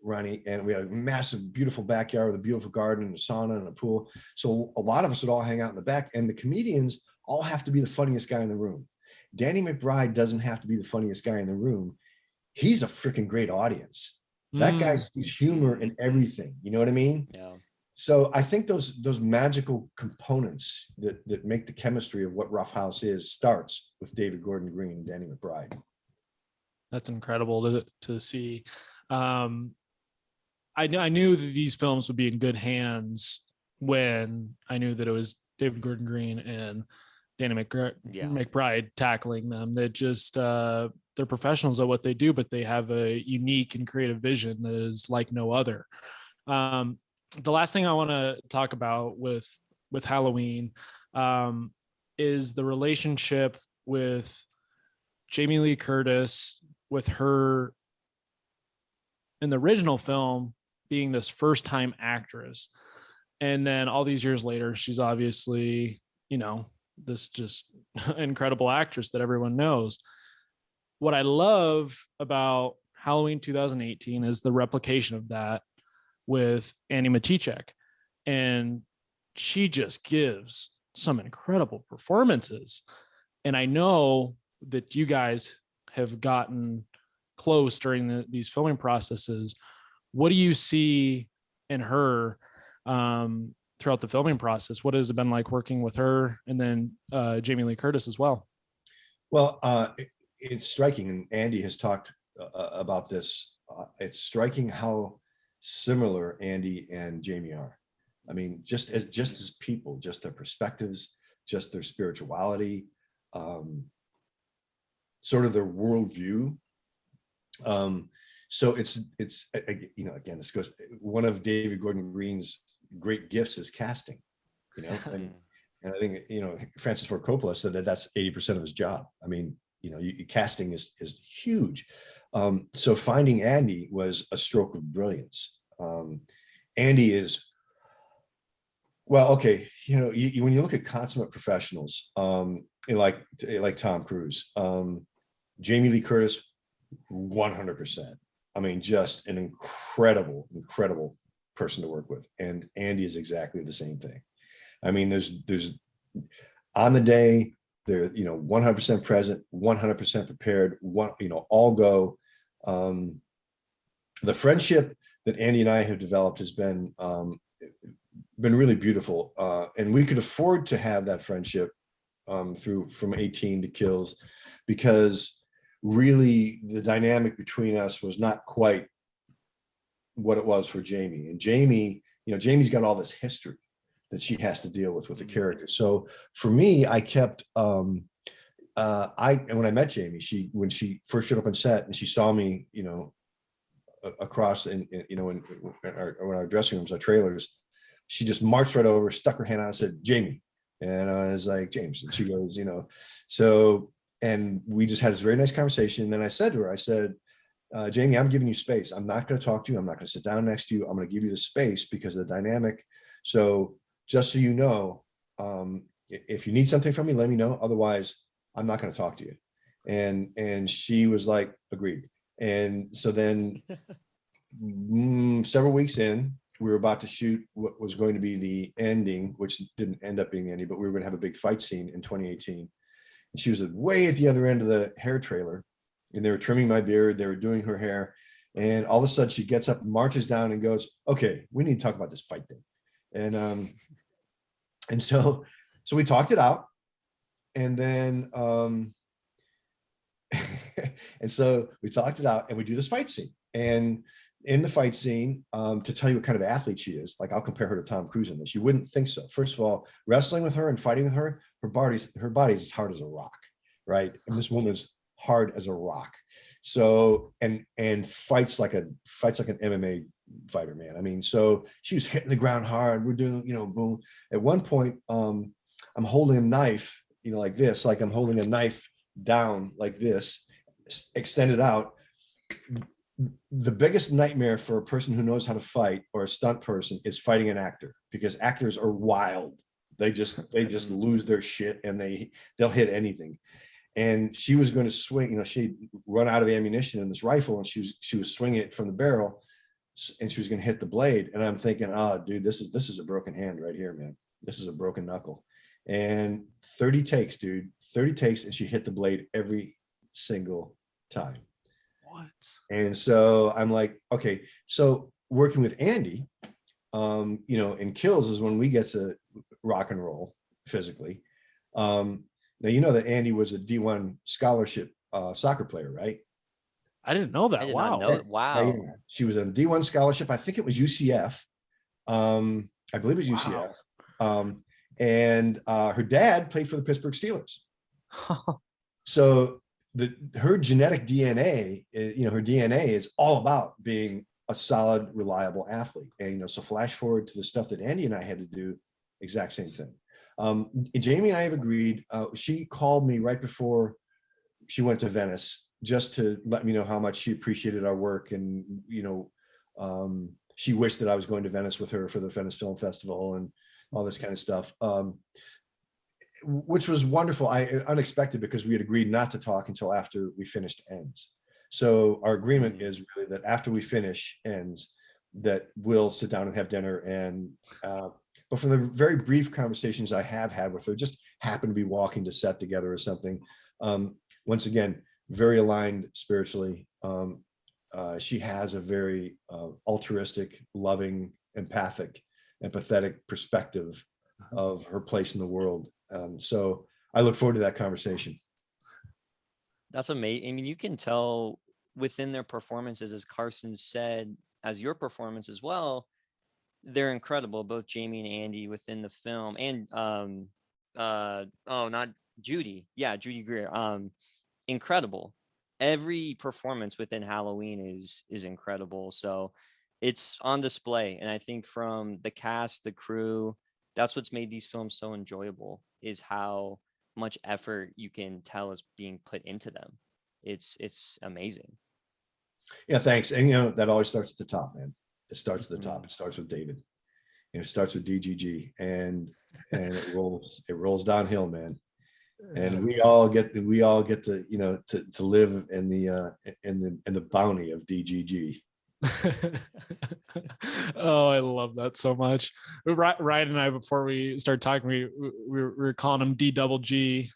Ronnie, and we had a massive, beautiful backyard with a beautiful garden and a sauna and a pool. So a lot of us would all hang out in the back, and the comedians all have to be the funniest guy in the room. Danny McBride doesn't have to be the funniest guy in the room. He's a freaking great audience. That guy sees humor in everything. You know what I mean? Yeah. So I think those magical components that make the chemistry of what Rough House is starts with David Gordon Green and Danny McBride. That's incredible to see. I knew that these films would be in good hands when I knew that it was David Gordon Green and Danny McBride tackling them. That just they're professionals at what they do, but they have a unique and creative vision that is like no other. The last thing I want to talk about with Halloween is the relationship with Jamie Lee Curtis, with her in the original film being this first-time actress. And then all these years later, she's obviously, this just incredible actress that everyone knows. What I love about Halloween 2018 is the replication of that with Annie Matichak. And she just gives some incredible performances. And I know that you guys have gotten close during these filming processes. What do you see in her throughout the filming process? What has it been like working with her, and then Jamie Lee Curtis as well? Well, it's striking, and Andy has talked about this. It's striking how similar Andy and Jamie are. I mean, just as people, just their perspectives, just their spirituality, sort of their worldview. So it's again, this goes, one of David Gordon Green's great gifts is casting, and I think, Francis Ford Coppola said that that's 80% of his job. I mean, casting is huge. So finding Andy was a stroke of brilliance. Andy is, well, okay, when you look at consummate professionals, like Tom Cruise, Jamie Lee Curtis, 100%. I mean, just an incredible person to work with. And Andy is exactly the same thing. I mean, there's on the day, they're 100% present, 100% prepared, all go. The friendship that Andy and I have developed has been really beautiful, and we could afford to have that friendship from 18 to Kills, because really the dynamic between us was not quite what it was for Jamie. And Jamie, Jamie's got all this history that she has to deal with the character. So for me, I kept and when I met Jamie, when she first showed up on set and she saw me, across in our dressing rooms, our trailers, she just marched right over, stuck her hand out and said, "Jamie." And I was like, "James." And she goes, and we just had this very nice conversation. And then I said to her, "Jamie, I'm giving you space. I'm not going to talk to you. I'm not going to sit down next to you. I'm going to give you the space because of the dynamic. So just so you know, if you need something from me, let me know. Otherwise, I'm not going to talk to you." And she was like, "Agreed." And so then several weeks in, we were about to shoot what was going to be the ending, which didn't end up being the ending, but we were going to have a big fight scene in 2018. And she was way at the other end of the hair trailer, and they were trimming my beard. They were doing her hair. And all of a sudden she gets up, marches down and goes, "Okay, we need to talk about this fight thing." And so So we talked it out, and then and so we talked it out, and we do this fight scene. And in the fight scene, to tell you what kind of athlete she is, like I'll compare her to Tom Cruise in this. You wouldn't think so. First of all, wrestling with her and fighting with her, her body's as hard as a rock, right? And this woman's hard as a rock. So and fights like an MMA fighter, man. I mean, so she was hitting the ground hard. We're doing, boom. At one point, I'm holding a knife, like this, like I'm holding a knife down like this, extended out. The biggest nightmare for a person who knows how to fight, or a stunt person, is fighting an actor, because actors are wild. They just lose their shit, and they'll hit anything. And she was going to swing, she'd run out of ammunition in this rifle, and she was swinging it from the barrel, and she was going to hit the blade. And I'm thinking, oh, dude, this is a broken hand right here, man. This is a broken knuckle. And 30 takes, dude, 30 takes, and she hit the blade every single time. What? And so I'm like, okay, so working with Andy, in kills is when we get to rock and roll physically. Now, you know that Andy was a D1 scholarship soccer player, right? I didn't know that. I did Wow. not know it. Wow. Yeah. She was a D1 scholarship. I think it was UCF. I believe it was UCF. Wow. And her dad played for the Pittsburgh Steelers. So her genetic DNA, her DNA is all about being a solid, reliable athlete. And, so flash forward to the stuff that Andy and I had to do, exact same thing. Jamie and I have agreed. She called me right before she went to Venice, just to let me know how much she appreciated our work. And, she wished that I was going to Venice with her for the Venice Film Festival and all this kind of stuff, which was wonderful. Unexpected, because we had agreed not to talk until after we finished Ends. So our agreement is really that after we finish Ends, that we'll sit down and have dinner. And but from the very brief conversations I have had with her, just happen to be walking to set together or something. Once again, very aligned spiritually. She has a very altruistic, loving, empathic, empathetic perspective of her place in the world. So I look forward to that conversation. That's amazing. I mean, you can tell within their performances, as Carson said, as your performance as well, they're incredible, both Jamie and Andy within the film. And not Judy. Yeah, Judy Greer. Incredible. Every performance within Halloween is incredible. So it's on display. And I think from the cast, the crew, that's what's made these films so enjoyable, is how much effort you can tell is being put into them. It's amazing. Yeah, thanks. And that always starts at the top, man. It starts at the top. It starts with David. It starts with DGG, and it rolls downhill, man. And we all get to to live in the bounty of DGG. Oh, I love that so much. Ryan and I, before we started talking, we were calling him DGG,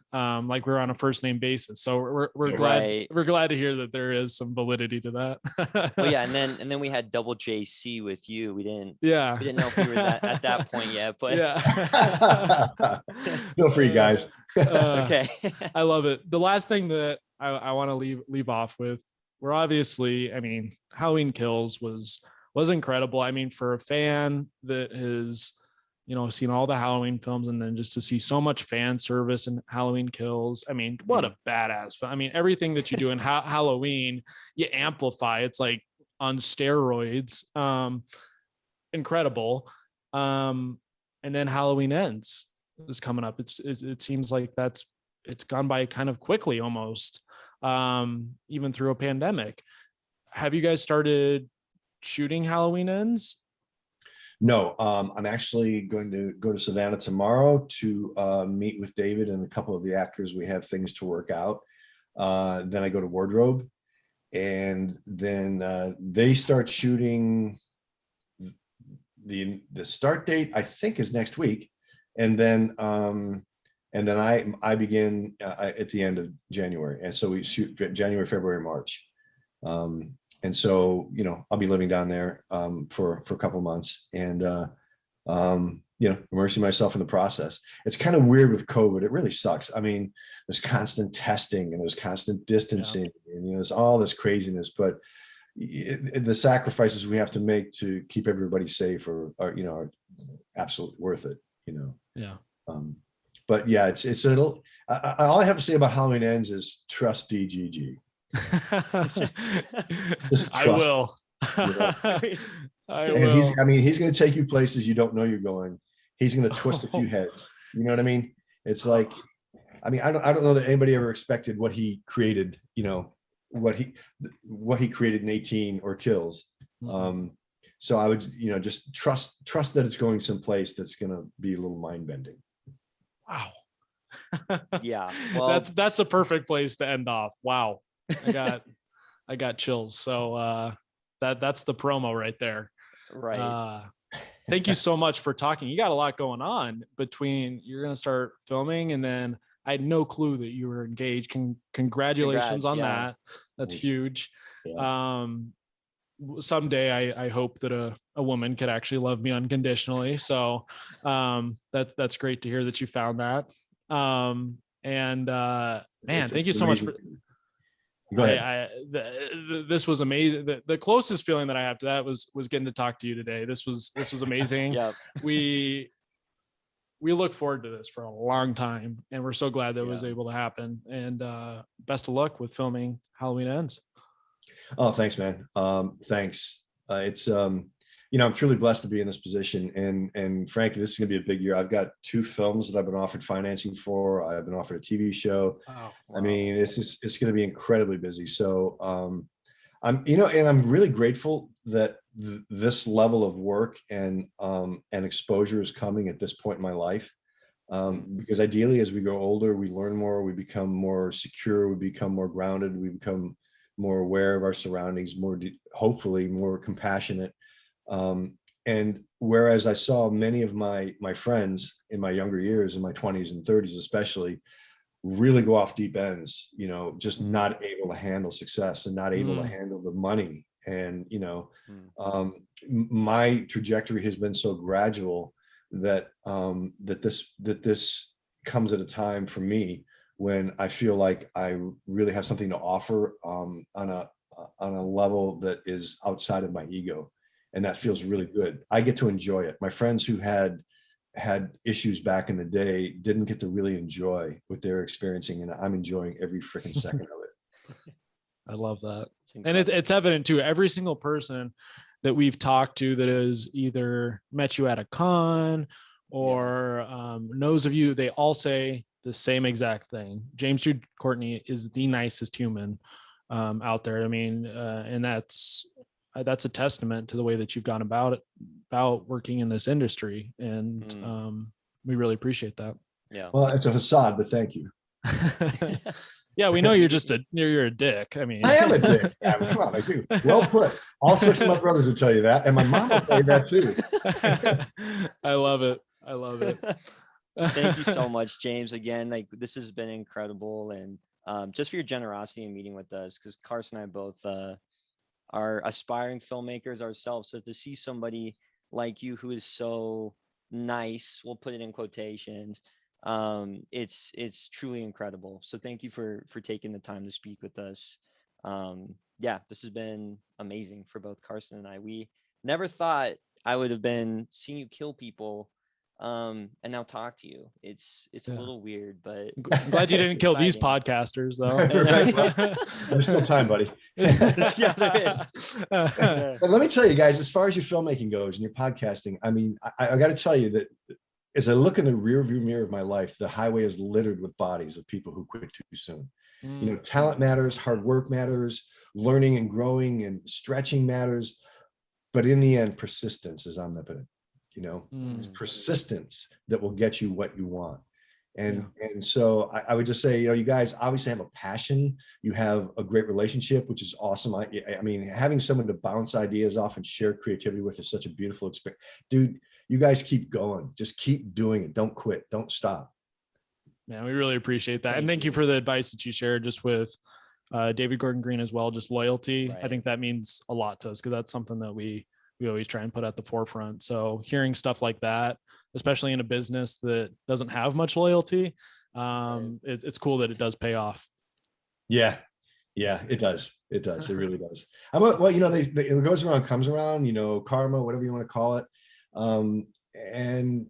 like we were on a first name basis. So we're glad to hear that there is some validity to that. Well, yeah, and then we had double JC with you. We didn't know if we were at that point yet, but yeah. Feel free, guys. Okay. I love it. The last thing that I want to leave off with, we're obviously, I mean, Halloween Kills was incredible. I mean, for a fan that has, seen all the Halloween films, and then just to see so much fan service in Halloween Kills. I mean, what a badass film. I mean, everything that you do in Halloween, you amplify. It's like on steroids. Incredible. And then Halloween Ends is coming up. It seems like it's gone by kind of quickly almost. Even through a pandemic. Have you guys started shooting Halloween Ends? No, I'm actually going to go to Savannah tomorrow to meet with David and a couple of the actors. We have things to work out. Then I go to wardrobe, and then they start shooting. The start date, I think, is next week, and then I begin at the end of January. And so we shoot January, February, March. And so, I'll be living down there for a couple of months. And immersing myself in the process. It's kind of weird with COVID. It really sucks. I mean, there's constant testing and there's constant distancing, and there's all this craziness, but the sacrifices we have to make to keep everybody safe are absolutely worth it. Yeah. But yeah, it's a little. All I have to say about Halloween Ends is trust DGG. I will. I will. He's going to take you places you don't know you're going. He's going to twist a few heads. You know what I mean? It's like, I don't know that anybody ever expected what he created. What he created in 18 or Kills. So I would, just trust that it's going someplace that's going to be a little mind bending. Wow. Yeah. Well, that's a perfect place to end off. Wow. I got chills. So that's the promo right there. Right. Thank you so much for talking. You got a lot going on between you're going to start filming, and then I had no clue that you were engaged. Congratulations on that. That's huge. Yeah. Someday I hope that a woman could actually love me unconditionally. So that's great to hear that you found that. Man, thank you so much for. Go ahead. This was amazing. The closest feeling that I have to that was getting to talk to you today. This was amazing. Yeah. We look forward to this for a long time, and we're so glad that it was able to happen. And best of luck with filming Halloween Ends. Oh, thanks, man. Thanks. It's I'm truly blessed to be in this position, and frankly, this is gonna be a big year. I've got 2 films that I've been offered financing for. I've been offered a TV show. Oh, wow. I mean, it's gonna be incredibly busy. So I'm really grateful that this level of work and exposure is coming at this point in my life. Because ideally, as we grow older, we learn more, we become more secure, we become more grounded, we become more aware of our surroundings, hopefully more compassionate. And whereas I saw many of my friends in my younger years, in my 20s and 30s especially, really go off deep ends, just not able to handle success and not able to handle the money. And, my trajectory has been so gradual that this comes at a time for me when I feel like I really have something to offer on a level that is outside of my ego. And that feels really good. I get to enjoy it. My friends who had issues back in the day didn't get to really enjoy what they're experiencing, and I'm enjoying every freaking second of it. I love that. And it's evident too. Every single person that we've talked to that has either met you at a con or knows of you, they all say the same exact thing. James Jude Courtney is the nicest human out there. I mean, and that's a testament to the way that you've gone about working in this industry. And we really appreciate that. Yeah. Well, it's a facade, but thank you. Yeah, we know you're a dick. I mean, I am a dick. I mean, come on, I do. Well put. All 6 of my brothers will tell you that, and my mom will tell you that too. I love it. Thank you so much, James. Again, this has been incredible, and just for your generosity in meeting with us, because Carson and I both are aspiring filmmakers ourselves. So to see somebody like you who is so nice, we'll put it in quotations, it's truly incredible. So thank you for taking the time to speak with us. This has been amazing for both Carson and I. We never thought I would have been seeing you kill people and now talk to you. It's a little weird, but I'm glad you didn't kill these podcasters though. There's still time, buddy. Yeah, there is. But let me tell you guys, as far as your filmmaking goes and your podcasting, I mean, I got to tell you that as I look in the rear view mirror of my life, the highway is littered with bodies of people who quit too soon. Talent matters, hard work matters, learning and growing and stretching matters, but in the end, persistence is omnipotent. It's persistence that will get you what you want. And so I would just say, you guys obviously have a passion. You have a great relationship, which is awesome. I mean, having someone to bounce ideas off and share creativity with is such a beautiful experience. Dude, you guys keep going. Just keep doing it. Don't quit. Don't stop. Man, we really appreciate that. And thank you for the advice that you shared just with David Gordon Green as well. Just loyalty. Right. I think that means a lot to us because that's something that we always try and put at the forefront. So hearing stuff like that especially in a business that doesn't have much loyalty. It's cool that it does pay off. Yeah. Yeah, it does. It does. It really does. Well, you know, it goes around, comes around, you know, karma, whatever you want to call it. And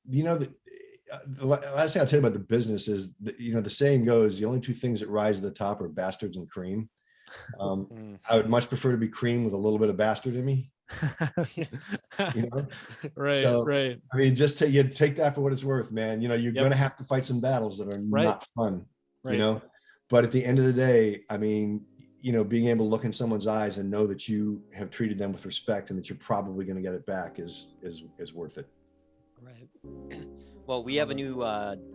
you know, the last thing I'll tell you about the business is, you know, the saying goes, the only two things that rise to the top are bastards and cream. I would much prefer to be cream with a little bit of bastard in me. You know? Right. So, right. I mean, just take that for what it's worth, man. You know, you're going to have to fight some battles that are not fun, you know, but at the end of the day, I mean, you know, being able to look in someone's eyes and know that you have treated them with respect and that you're probably going to get it back is worth it. Right. Well, we have a new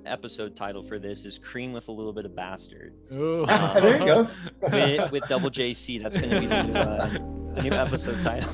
episode title for this, is Cream with a Little Bit of Bastard. There you go. with Double JC. That's going to be the new episode title.